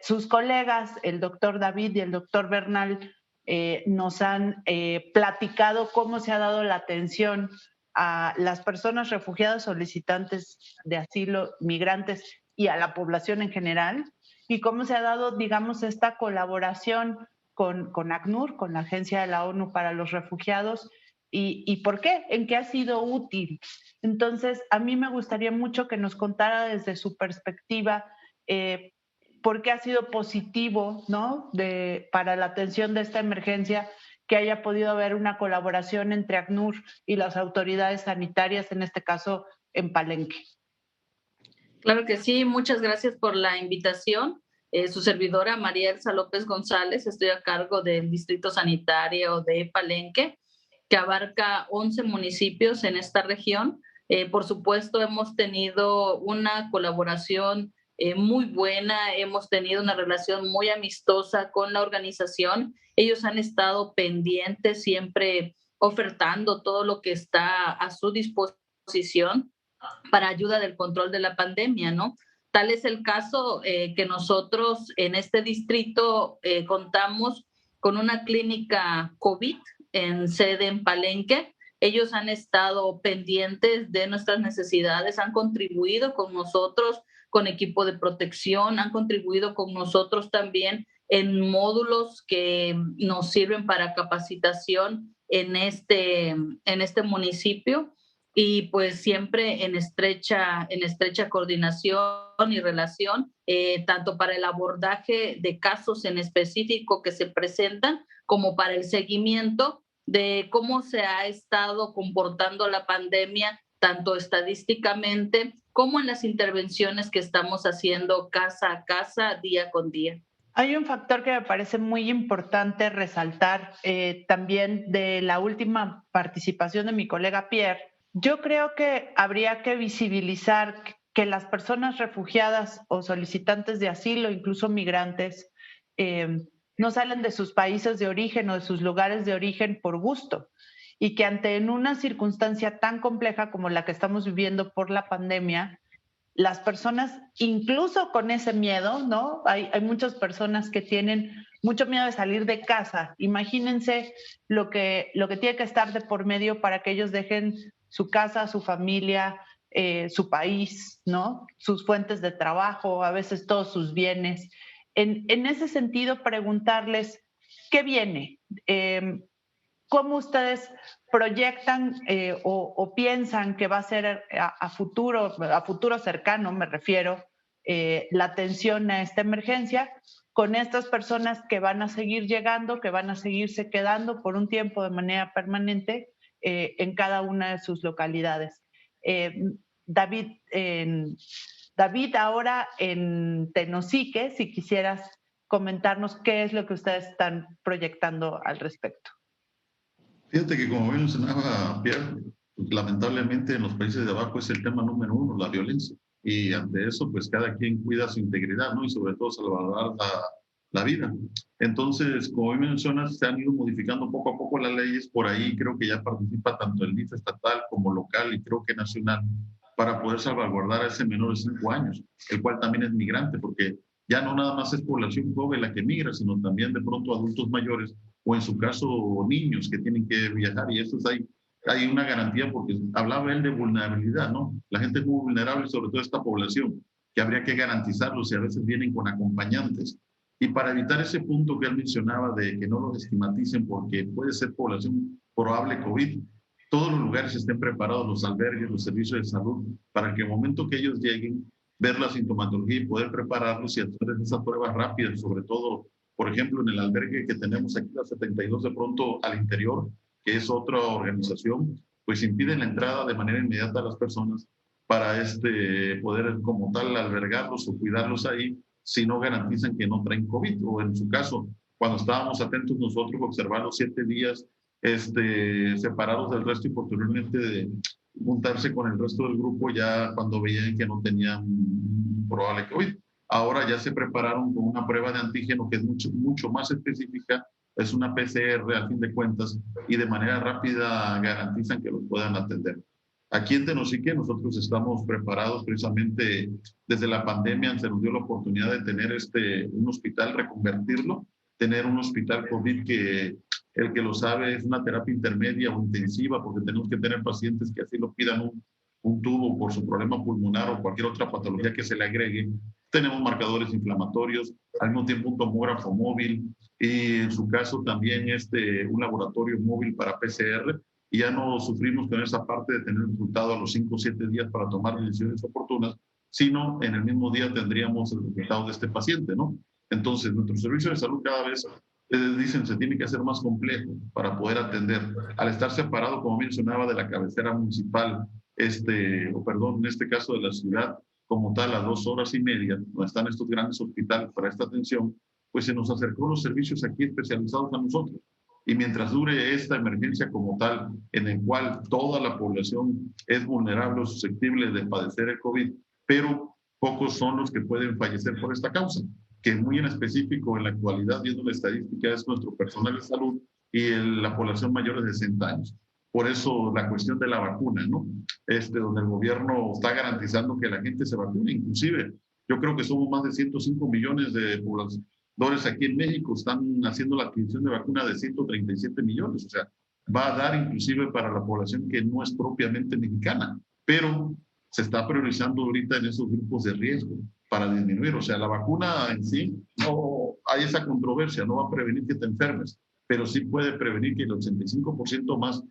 sus colegas, el doctor David y el doctor Bernal, nos han platicado cómo se ha dado la atención a las personas refugiadas, solicitantes de asilo, migrantes y a la población en general, y cómo se ha dado, digamos, esta colaboración con ACNUR, con la Agencia de la ONU para los Refugiados, y por qué, en qué ha sido útil. Entonces, a mí me gustaría mucho que nos contara desde su perspectiva por qué ha sido positivo, ¿no?, para la atención de esta emergencia, que haya podido haber una colaboración entre ACNUR y las autoridades sanitarias, en este caso en Palenque. Claro que sí, muchas gracias por la invitación. Su servidora María Elsa López González, estoy a cargo del Distrito Sanitario de Palenque, que abarca 11 municipios en esta región. Por supuesto, hemos tenido una colaboración muy buena, hemos tenido una relación muy amistosa con la organización. Ellos han estado pendientes, siempre ofertando todo lo que está a su disposición para ayuda del control de la pandemia, ¿no? Tal es el caso que nosotros en este distrito contamos con una clínica COVID en sede en Palenque. Ellos han estado pendientes de nuestras necesidades, han contribuido con nosotros con equipo de protección, han contribuido con nosotros también en módulos que nos sirven para capacitación en este municipio. Y pues siempre en estrecha coordinación y relación, tanto para el abordaje de casos en específico que se presentan, como para el seguimiento de cómo se ha estado comportando la pandemia, tanto estadísticamente como en las intervenciones que estamos haciendo casa a casa, día con día. Hay un factor que me parece muy importante resaltar también de la última participación de mi colega Pierre. Yo creo que habría que visibilizar que las personas refugiadas o solicitantes de asilo, incluso migrantes, no salen de sus países de origen o de sus lugares de origen por gusto, y que ante una circunstancia tan compleja como la que estamos viviendo por la pandemia, las personas, incluso con ese miedo, ¿no? Hay muchas personas que tienen mucho miedo de salir de casa. Imagínense lo que tiene que estar de por medio para que ellos dejen su casa, su familia, su país, ¿no? Sus fuentes de trabajo, a veces todos sus bienes. En ese sentido, preguntarles, ¿qué viene? ¿Cómo ustedes proyectan o piensan que va a ser a futuro cercano, me refiero, la atención a esta emergencia con estas personas que van a seguir llegando, que van a seguirse quedando por un tiempo de manera permanente en cada una de sus localidades? David, ahora en Tenosique, si quisieras comentarnos qué es lo que ustedes están proyectando al respecto. Fíjate que, como bien mencionaba Pierre, lamentablemente en los países de abajo es el tema número uno, la violencia. Y ante eso, pues cada quien cuida su integridad, ¿no? Y sobre todo salvaguardar la vida. Entonces, como bien mencionas, se han ido modificando poco a poco las leyes. Por ahí creo que ya participa tanto el DIF estatal como local y creo que nacional para poder salvaguardar a ese menor de 5 años, el cual también es migrante, porque ya no nada más es población joven la que migra, sino también de pronto adultos mayores o en su caso niños que tienen que viajar, y estos hay hay una garantía, porque hablaba él de vulnerabilidad, ¿no? La gente es muy vulnerable, sobre todo esta población, que habría que garantizarlos y a veces vienen con acompañantes. Y para evitar ese punto que él mencionaba de que no los estigmaticen porque puede ser población probable COVID, todos los lugares estén preparados, los albergues, los servicios de salud, para que el momento que ellos lleguen, ver la sintomatología y poder prepararlos y hacer esas pruebas rápidas, sobre todo, por ejemplo, en el albergue que tenemos aquí, la 72 de pronto al interior, que es otra organización, pues impiden la entrada de manera inmediata a las personas para poder como tal albergarlos o cuidarlos ahí si no garantizan que no traen COVID. O en su caso, cuando estábamos atentos nosotros, observar los 7 días separados del resto y posteriormente de juntarse con el resto del grupo ya cuando veían que no tenían probable COVID. Ahora ya se prepararon con una prueba de antígeno que es mucho más específica, es una PCR a fin de cuentas, y de manera rápida garantizan que los puedan atender. Aquí en Tenosique nosotros estamos preparados precisamente desde la pandemia, se nos dio la oportunidad de tener un hospital, reconvertirlo, tener un hospital COVID que el que lo sabe es una terapia intermedia o intensiva, porque tenemos que tener pacientes que así lo pidan un tubo por su problema pulmonar o cualquier otra patología que se le agregue. Tenemos marcadores inflamatorios, al mismo tiempo un tomógrafo móvil y en su caso también un laboratorio móvil para PCR, y ya no sufrimos con esa parte de tener resultado a los 5 o 7 días para tomar decisiones oportunas, sino en el mismo día tendríamos el resultado de este paciente, ¿no? Entonces, nuestro servicio de salud cada vez, dicen, se tiene que hacer más complejo para poder atender. Al estar separado, como mencionaba, de la cabecera municipal, en este caso de la ciudad, como tal, a 2 horas y media, donde están estos grandes hospitales para esta atención, pues se nos acercó los servicios aquí especializados a nosotros. Y mientras dure esta emergencia como tal, en el cual toda la población es vulnerable o susceptible de padecer el COVID, pero pocos son los que pueden fallecer por esta causa, que muy en específico en la actualidad, viendo la estadística, es nuestro personal de salud y la población mayor de 60 años. Por eso la cuestión de la vacuna, ¿no? Donde el gobierno está garantizando que la gente se vacune. Inclusive, yo creo que somos más de 105 millones de pobladores aquí en México, están haciendo la adquisición de vacuna de 137 millones. O sea, va a dar inclusive para la población que no es propiamente mexicana, pero se está priorizando ahorita en esos grupos de riesgo para disminuir. O sea, la vacuna en sí, no hay esa controversia, no va a prevenir que te enfermes, pero sí puede prevenir que el 85% más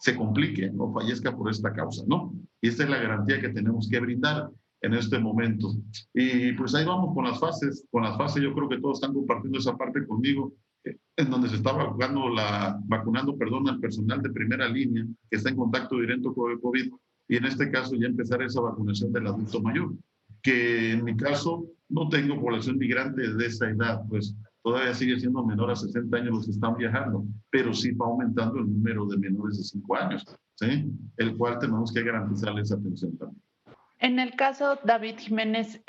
se complique o fallezca por esta causa, ¿no? Y esta es la garantía que tenemos que brindar en este momento. Y pues ahí vamos con las fases. Con las fases yo creo que todos están compartiendo esa parte conmigo, en donde se está vacunando al personal de primera línea que está en contacto directo con el COVID, y en este caso ya empezar esa vacunación del adulto mayor, que en mi caso no tengo población migrante de esa edad, pues todavía sigue siendo menor a 60 años los que están viajando, pero sí va aumentando el número de menores de 5 años, ¿sí? El cual tenemos que garantizarles atención también. En el caso, David Jiménez,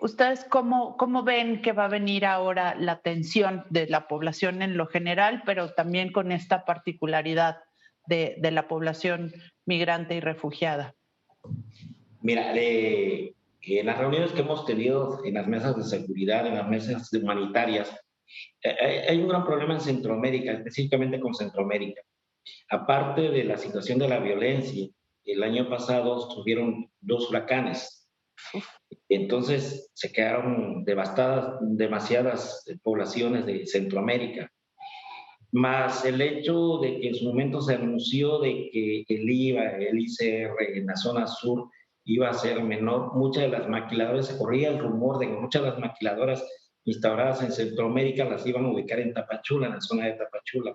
¿ustedes cómo ven que va a venir ahora la atención de la población en lo general, pero también con esta particularidad de la población migrante y refugiada? Mira, en las reuniones que hemos tenido en las mesas de seguridad, en las mesas humanitarias, hay un gran problema en Centroamérica, específicamente con Centroamérica. Aparte de la situación de la violencia, el año pasado tuvieron 2 huracanes. Entonces se quedaron devastadas demasiadas poblaciones de Centroamérica. Más el hecho de que en su momento se anunció de que el IVA, el ICR en la zona sur iba a ser menor. Muchas de las maquiladoras, se corría el rumor de que muchas de las maquiladoras instauradas en Centroamérica las iban a ubicar en Tapachula, en la zona de Tapachula.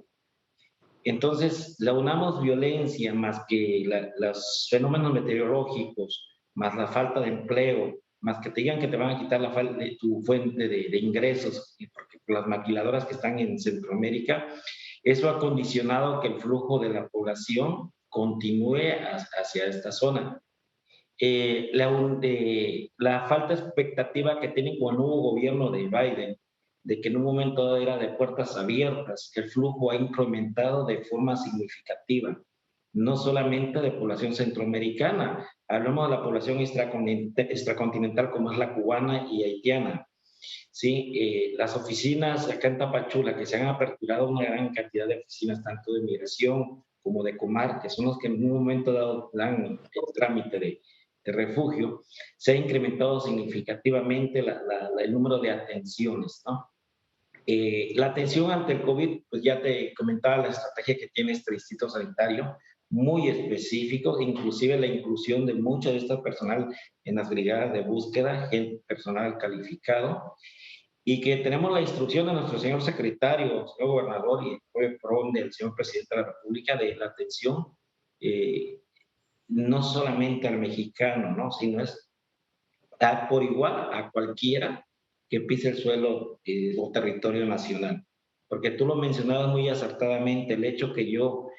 Entonces, la unamos violencia más que los fenómenos meteorológicos, más la falta de empleo, más que te digan que te van a quitar tu fuente de ingresos, porque las maquiladoras que están en Centroamérica, eso ha condicionado que el flujo de la población continúe hacia esta zona. La falta de expectativa que tienen con el nuevo gobierno de Biden, de que en un momento era de puertas abiertas, el flujo ha incrementado de forma significativa, no solamente de población centroamericana, hablamos de la población extracontinental como es la cubana y haitiana. Sí, las oficinas acá en Tapachula, que se han aperturado una gran cantidad de oficinas, tanto de migración como de Comar, que son los que en un momento dado dan el trámite de refugio, se ha incrementado significativamente el número de atenciones, ¿no? La atención ante el COVID, pues ya te comentaba la estrategia que tiene este distrito sanitario, muy específico, inclusive la inclusión de mucho de este personal en las brigadas de búsqueda, personal calificado, y que tenemos la instrucción de nuestro señor secretario, señor gobernador y el PRON del señor presidente de la República de la atención, no solamente al mexicano, ¿no? Sino es por igual a cualquiera que pise el suelo o territorio nacional. Porque tú lo mencionabas muy acertadamente, el hecho que yo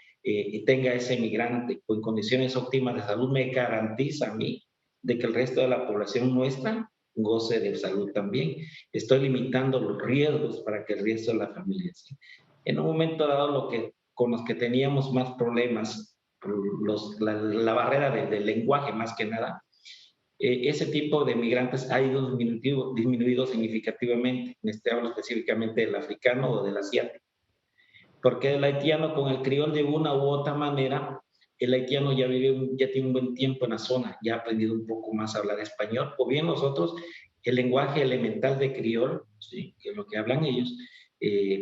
tenga ese migrante con condiciones óptimas de salud me garantiza a mí de que el resto de la población nuestra goce de salud también. Estoy limitando los riesgos para que el resto de la familia, ¿sí? En un momento dado, con los que teníamos más problemas, la barrera del lenguaje más que nada, ese tipo de migrantes ha ido disminuido significativamente. Hablo específicamente del africano o del asiático. Porque el haitiano con el criol de una u otra manera, el haitiano ya tiene un buen tiempo en la zona, ya ha aprendido un poco más a hablar español, o bien nosotros el lenguaje elemental de criol, ¿sí? Que es lo que hablan ellos,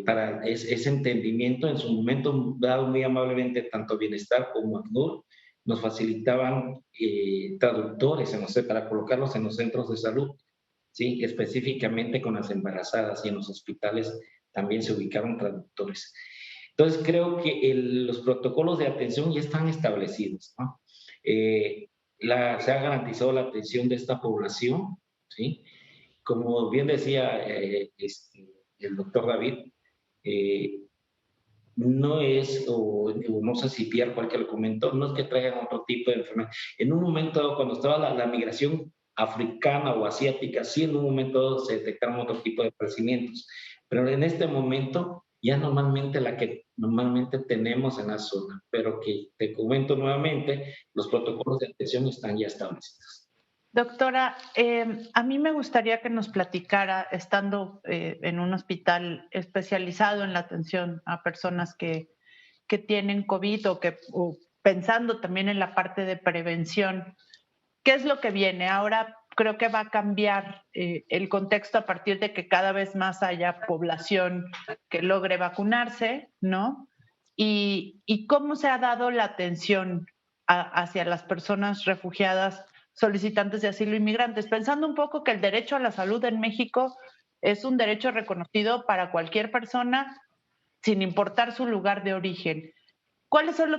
para ese entendimiento en su momento dado muy amablemente tanto Bienestar como ACNUR, nos facilitaban traductores para colocarlos en los centros de salud, ¿sí? Específicamente con las embarazadas, y en los hospitales también se ubicaron traductores. Entonces creo que los protocolos de atención ya están establecidos, ¿no? Se ha garantizado la atención de esta población, ¿sí? Como bien decía el doctor David, no es, o no sé si Pierre cualquier lo comentó, no es que traigan otro tipo de enfermedad. En un momento, cuando estaba la migración africana o asiática, sí, en un momento se detectaron otro tipo de padecimientos, pero en este momento ya normalmente la que normalmente tenemos en la zona, pero que te comento nuevamente, los protocolos de atención están ya establecidos. Doctora, a mí me gustaría que nos platicara, estando en un hospital especializado en la atención a personas que tienen COVID o pensando también en la parte de prevención, ¿qué es lo que viene? Ahora creo que va a cambiar el contexto a partir de que cada vez más haya población que logre vacunarse, ¿no? Y cómo se ha dado la atención hacia las personas refugiadas, solicitantes de asilo, inmigrantes, pensando un poco que el derecho a la salud en México es un derecho reconocido para cualquier persona sin importar su lugar de origen.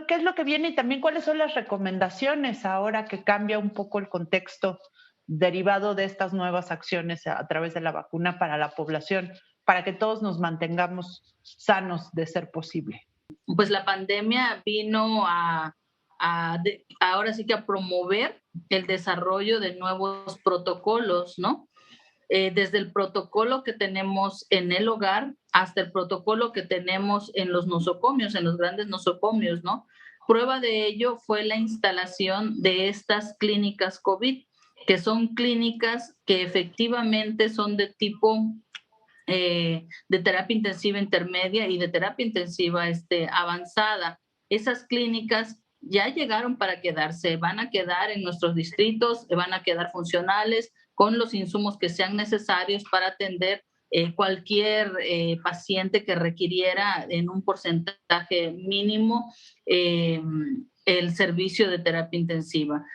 ¿Qué es lo que viene y también cuáles son las recomendaciones ahora que cambia un poco el contexto derivado de estas nuevas acciones a través de la vacuna para la población, para que todos nos mantengamos sanos de ser posible? Pues la pandemia vino ahora sí que a promover el desarrollo de nuevos protocolos, ¿no? Desde el protocolo que tenemos en el hogar hasta el protocolo que tenemos en los nosocomios, en los grandes nosocomios, ¿no? Prueba de ello fue la instalación de estas clínicas COVID, que son clínicas que efectivamente son de tipo de terapia intensiva intermedia y de terapia intensiva avanzada. Esas clínicas ya llegaron para quedarse, van a quedar en nuestros distritos, van a quedar funcionales con los insumos que sean necesarios para atender cualquier paciente que requiriera en un porcentaje mínimo el servicio de terapia intensiva.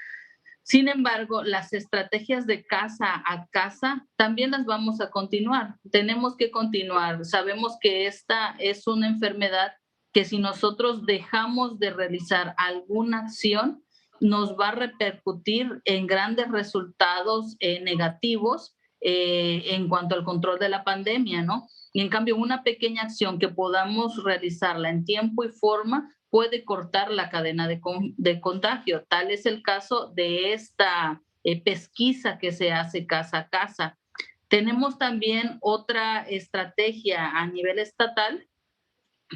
Sin embargo, las estrategias de casa a casa también las vamos a continuar. Tenemos que continuar. Sabemos que esta es una enfermedad que si nosotros dejamos de realizar alguna acción, nos va a repercutir en grandes resultados negativos en cuanto al control de la pandemia, ¿no? Y en cambio, una pequeña acción que podamos realizarla en tiempo y forma puede cortar la cadena de contagio. Tal es el caso de esta pesquisa que se hace casa a casa. Tenemos también otra estrategia a nivel estatal,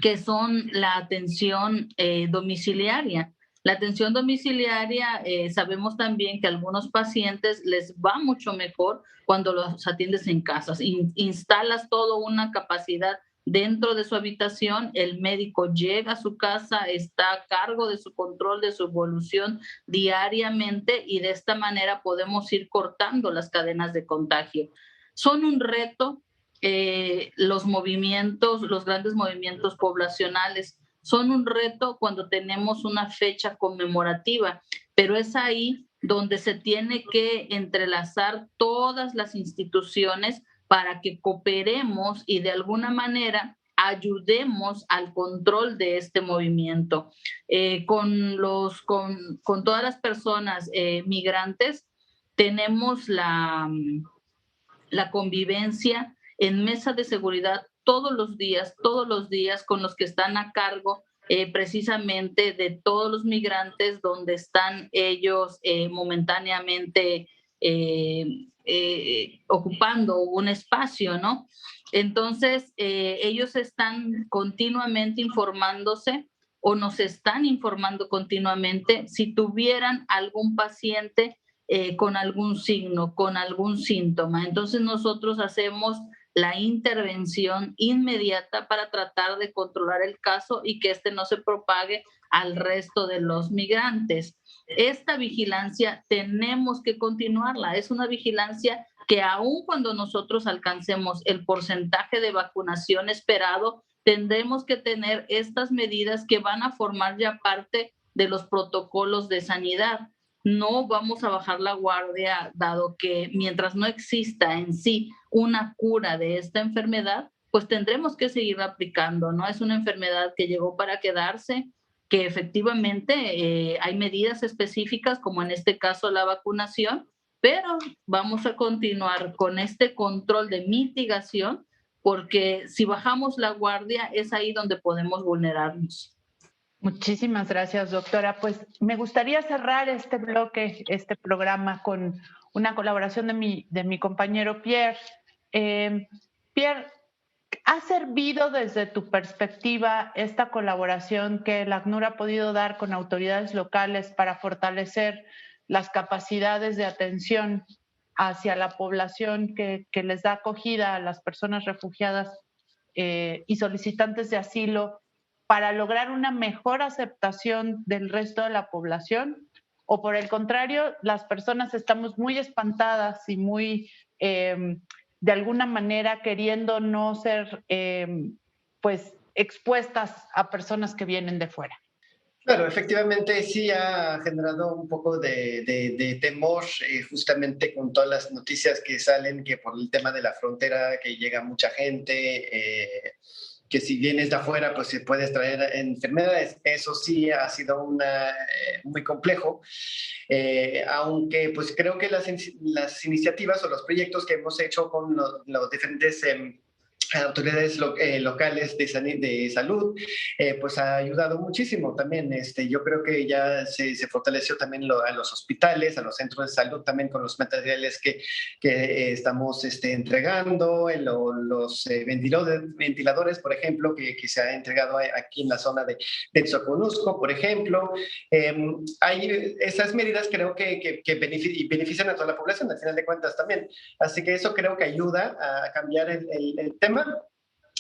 que son la atención domiciliaria. La atención domiciliaria, sabemos también que a algunos pacientes les va mucho mejor cuando los atiendes en casas. Instalas toda una capacidad dentro de su habitación, el médico llega a su casa, está a cargo de su control, de su evolución diariamente, y de esta manera podemos ir cortando las cadenas de contagio. Son un reto los movimientos, los grandes movimientos poblacionales, son un reto cuando tenemos una fecha conmemorativa, pero es ahí donde se tiene que entrelazar todas las instituciones para que cooperemos y de alguna manera ayudemos al control de este movimiento. Con todas las personas migrantes tenemos la convivencia en mesa de seguridad todos los días con los que están a cargo precisamente de todos los migrantes, donde están ellos momentáneamente ocupando un espacio, ¿no? Entonces, ellos están continuamente informándose o nos están informando continuamente si tuvieran algún paciente con algún signo, con algún síntoma. Entonces, nosotros hacemos la intervención inmediata para tratar de controlar el caso y que este no se propague al resto de los migrantes. Esta vigilancia tenemos que continuarla. Es una vigilancia que aun cuando nosotros alcancemos el porcentaje de vacunación esperado, tendremos que tener estas medidas que van a formar ya parte de los protocolos de sanidad. No vamos a bajar la guardia, dado que mientras no exista en sí una cura de esta enfermedad, pues tendremos que seguir aplicando, ¿no? Es una enfermedad que llegó para quedarse, que efectivamente hay medidas específicas, como en este caso la vacunación, pero vamos a continuar con este control de mitigación, porque si bajamos la guardia es ahí donde podemos vulnerarnos. Muchísimas gracias, doctora. Pues me gustaría cerrar este bloque, este programa, con una colaboración de mi compañero Pierre. Pierre, ¿ha servido desde tu perspectiva esta colaboración que el ACNUR ha podido dar con autoridades locales para fortalecer las capacidades de atención hacia la población que les da acogida a las personas refugiadas y solicitantes de asilo, para lograr una mejor aceptación del resto de la población? ¿O por el contrario, las personas estamos muy espantadas y muy, de alguna manera, queriendo no ser pues expuestas a personas que vienen de fuera? Claro, efectivamente sí ha generado un poco de temor, justamente con todas las noticias que salen, que por el tema de la frontera, que llega mucha gente, que si vienes de afuera, pues se puedes traer enfermedades. Eso sí ha sido muy complejo, aunque pues creo que las iniciativas o los proyectos que hemos hecho con los diferentes autoridades locales de salud, pues ha ayudado muchísimo también. Yo creo que ya se fortaleció también a los hospitales, a los centros de salud, también con los materiales que estamos entregando, los ventiladores, por ejemplo, que se ha entregado aquí en la zona de Soconusco, por ejemplo. Hay esas medidas, creo que benefician a toda la población, al final de cuentas también. Así que eso creo que ayuda a cambiar el tema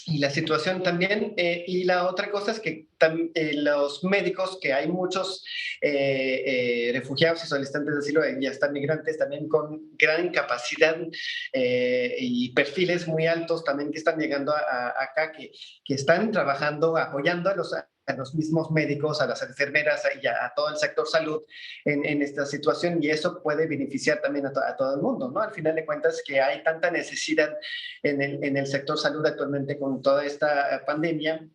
y la situación también. Y la otra cosa es que los médicos, que hay muchos refugiados y solicitantes de asilo y hasta migrantes también con gran capacidad y perfiles muy altos también que están llegando acá, que están trabajando, apoyando a los mismos médicos, a las enfermeras y a todo el sector salud en esta situación, y eso puede beneficiar también a todo el mundo, ¿no? Al final de cuentas, que hay tanta necesidad en el sector salud actualmente con toda esta pandemia.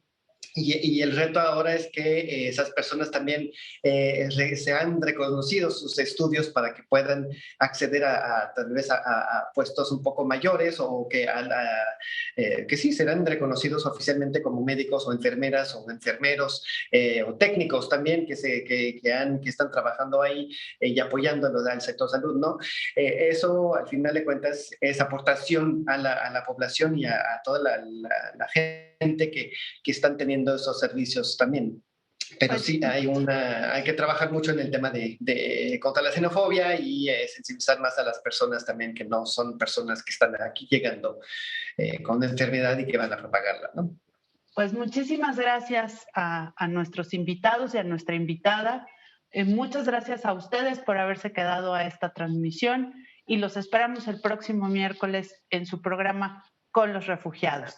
Y el reto ahora es que esas personas también sean reconocidos sus estudios para que puedan acceder tal vez a puestos un poco mayores, o que sí serán reconocidos oficialmente como médicos o enfermeras o enfermeros o técnicos también que están trabajando ahí y apoyando al sector salud, ¿no? Eso al final de cuentas es aportación a la población y a toda la gente que están teniendo esos servicios también. Pero sí, hay que trabajar mucho en el tema contra la xenofobia y sensibilizar más a las personas también que no son personas que están aquí llegando con una enfermedad y que van a propagarla, ¿no? Pues muchísimas gracias a nuestros invitados y a nuestra invitada. Muchas gracias a ustedes por haberse quedado a esta transmisión y los esperamos el próximo miércoles en su programa Con los Refugiados.